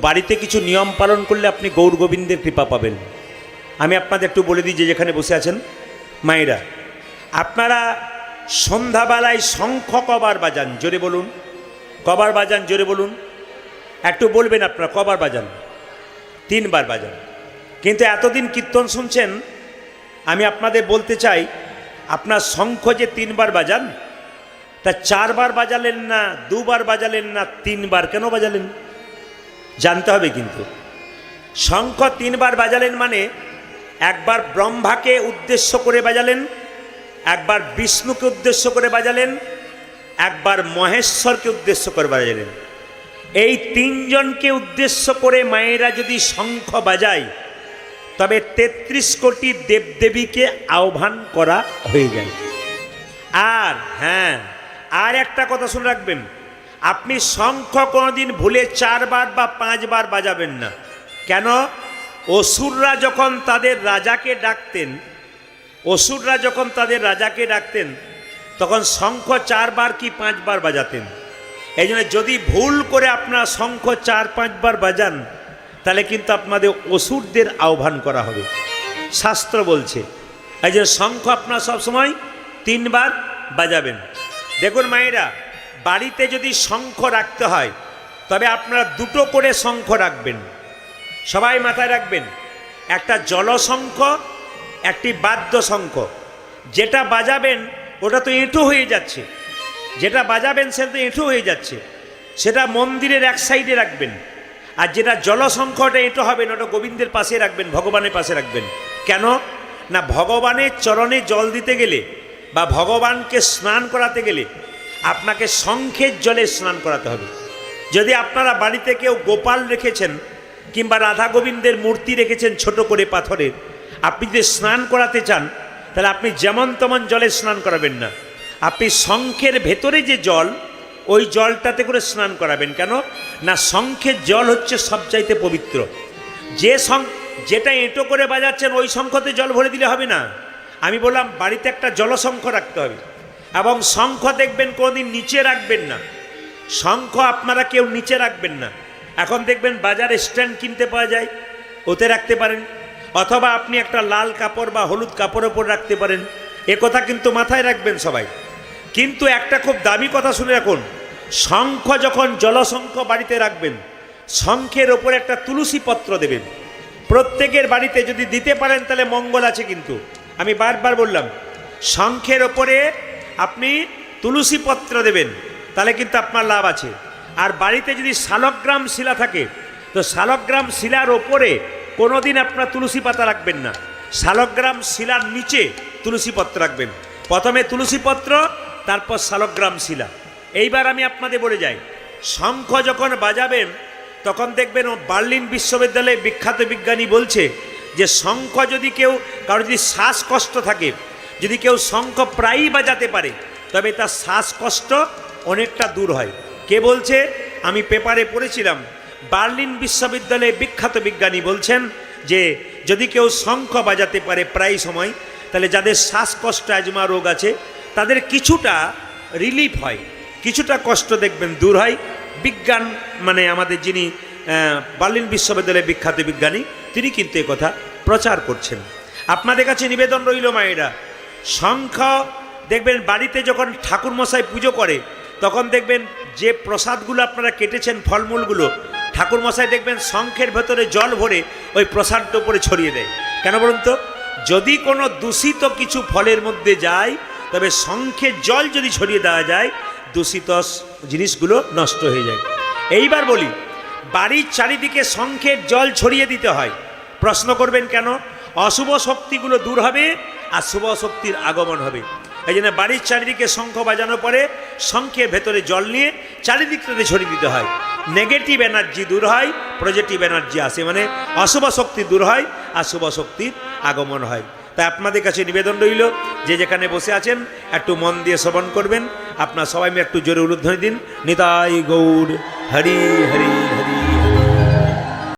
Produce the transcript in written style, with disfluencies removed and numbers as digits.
বাড়িতে কিছু নিয়ম পালন করলে আপনি গৌর গোবিন্দের কৃপা পাবেন। আমি আপনাদের একটু বলে দিই, যে যেখানে বসে আছেন মায়েরা, আপনারা সন্ধ্যাবেলায় শঙ্খ কবার বাজান? জোরে বলুন, কবার বাজান? জোরে বলুন, একটু বলবেন আপনারা কবার বাজান? 3 বার বাজান। কিন্তু এতদিন কীর্তন শুনছেন, আমি আপনাদের বলতে চাই, আপনার শঙ্খ যে 3 বার বাজান, তা 4 বার বাজালেন না, 2 বার বাজালেন না, 3 বার কেন বাজালেন জানতে হবে। কিন্তু শঙ্খ 3 বার বাজালেন মানে একবার ব্রহ্মাকে উদ্দেশ্য করে বাজালেন, একবার বিষ্ণুকে উদ্দেশ্য করে বাজালেন, একবার মহেশ্বরকে উদ্দেশ্য করে বাজালেন। এই 3 জনকে উদ্দেশ্য করে মায়েরা যদি শঙ্খ বাজায়, তবে 33 কোটি দেবদেবীকে আহ্বান করা হয়ে যায়। আর হ্যাঁ, আর একটা কথা শুনে রাখবেন, আপনি শঙ্খ কোনোদিন ভুলে 4 বার বা 5 বার বাজাবেন না। কেন? অসুররা যখন তাদের রাজাকে ডাকতেন, তখন শঙ্খ 4 বার কি 5 বার বাজাতেন। এই জন্য যদি ভুল করে আপনারা শঙ্খ 4-5 বার বাজান, তাহলে কিন্তু আপনাদের অসুরদের আহ্বান করা হবে, শাস্ত্র বলছে। এই জন্য শঙ্খ আপনারা সবসময় 3 বার বাজাবেন। দেখুন মায়েরা, বাড়িতে যদি শঙ্খ রাখতে হয়, তবে আপনারা 2টো করে শঙ্খ রাখবেন। সবাই মাথায় রাখবেন, একটা জলশঙ্খ, একটি বাদ্য শঙ্খ। যেটা বাজাবেন ওটা তো এঁটো হয়ে যাচ্ছে, সেটা মন্দিরের এক সাইডে রাখবেন। আর যেটা জলশঙ্খটা এঁটো হবে না, ওটা গোবিন্দের পাশে রাখবেন, ভগবানের পাশে রাখবেন। কেন না, ভগবানের চরণে জল দিতে গেলে বা ভগবানকে স্নান করাতে গেলে আপনাকে শঙ্খের জলে স্নান করাতে হবে। যদি আপনারা বাড়িতে কেউ গোপাল রেখেছেন কিংবা রাধা গোবিন্দের মূর্তি রেখেছেন ছোট করে পাথরের, আপনি যদি স্নান করাতে চান, তাহলে আপনি যেমন তেমন জলে স্নান করাবেন না। আপনি শঙ্খের ভেতরে যে জল, ওই জলটাতে করে স্নান করাবেন। কেন না, শঙ্খের জল হচ্ছে সবচাইতে পবিত্র। যেটা এঁটো করে বাজাচ্ছেন, ওই শঙ্খতে জল ভরে দিলে হবে না। আমি বললাম বাড়িতে একটা জলশঙ্খ রাখতে হবে, এবং শঙ্খ দেখবেন কোনোদিন নিচে রাখবেন না। শঙ্খ আপনারা কেউ নিচে রাখবেন না। এখন দেখবেন বাজারে স্ট্যান্ড কিনতে পাওয়া যায়, ওতে রাখতে পারেন, অথবা আপনি একটা লাল কাপড় বা হলুদ কাপড়ের ওপর রাখতে পারেন। এ কথা কিন্তু মাথায় রাখবেন সবাই। কিন্তু একটা খুব দামি কথা শুনে রাখুন, শঙ্খ যখন জলশঙ্খ বাড়িতে রাখবেন, শঙ্খের ওপরে একটা তুলসী পত্র দেবেন। প্রত্যেকের বাড়িতে যদি দিতে পারেন তাহলে মঙ্গল আছে। কিন্তু আমি বারবার বললাম, শঙ্খের ওপরে আপনি তুলসী পত্র দেবেন, তাহলে কিন্তু আপনার লাভ আছে। আর বাড়িতে যদি শালগ্রাম শিলা থাকে, তো শালগ্রাম শিলার ওপরে কোনোদিন আপনার তুলসী পাতা রাখবেন না। শালগ্রাম শিলার নিচে তুলসী পত্র রাখবেন। প্রথমে তুলসী পত্র, তারপর শালগ্রাম শিলা। এইবার আমি আপনাদের বলে যাই, শঙ্খ যখন বাজাবেন, তখন দেখবেন বার্লিন বিশ্ববিদ্যালয়ে বিখ্যাত বিজ্ঞানী বলছে যে শঙ্খ যদি কারো যদি শ্বাসকষ্ট থাকে, যদি কেউ শঙ্খ প্রায়ই বাজাতে পারে, তবে তার শ্বাসকষ্ট অনেকটা দূর হয়। কে বলছে? আমি পেপারে পড়েছিলাম, বার্লিন বিশ্ববিদ্যালয়ে বিখ্যাত বিজ্ঞানী বলছেন যে যদি কেউ শঙ্খ বাজাতে পারে প্রায় সময়, তাহলে যাদের শ্বাসকষ্ট, অ্যাজমা রোগ আছে, তাদের কিছুটা রিলিফ হয়, কিছুটা কষ্ট দেখবেন দূর হয়। বিজ্ঞান মানে আমাদের যিনি বার্লিন বিশ্ববিদ্যালয়ের বিখ্যাত বিজ্ঞানী, তিনি কিন্তু এ কথা প্রচার করছেন। আপনাদের কাছে নিবেদন রইল মায়েরা, শঙ্খ দেখবেন বাড়িতে যখন ঠাকুরমশাই পুজো করে, তখন দেখবেন যে প্রসাদগুলো আপনারা কেটেছেন, ফলমূলগুলো, ঠাকুরমশাই দেখবেন শঙ্খের ভেতরে জল ভরে ওই প্রসাদটা উপরে ছড়িয়ে দেয়। কেন বলুন তো? যদি কোনো দূষিত কিছু ফলের মধ্যে যায়, তবে শঙ্খের জল যদি ছড়িয়ে দেওয়া যায়, দূষিত জিনিসগুলো নষ্ট হয়ে যায়। এইবার বলি, বাড়ির চারিদিকে শঙ্খের জল ছড়িয়ে দিতে হয়। প্রশ্ন করবেন কেন? অশুভ শক্তিগুলো দূর হবে আর শুভ শক্তির আগমন হবে। এই জন্য বাড়ির চারিদিকে শঙ্খ বাজানোর পরে শঙ্খের ভেতরে জল নিয়ে চারিদিকটাতে ছড়িয়ে দিতে হয়। নেগেটিভ এনার্জি দূর হয়, পজিটিভ এনার্জি আসে, মানে অশুভ শক্তি দূর হয় আর শুভ শক্তির আগমন হয়। তাই আপনাদের কাছে নিবেদন রইল, যে যেখানে বসে আছেন একটু মন দিয়ে শ্রবণ করবেন। আপনার সবাই মিলে একটু জোরে উলুধ্বনি দিন, নিতাই গৌর হরি হরি।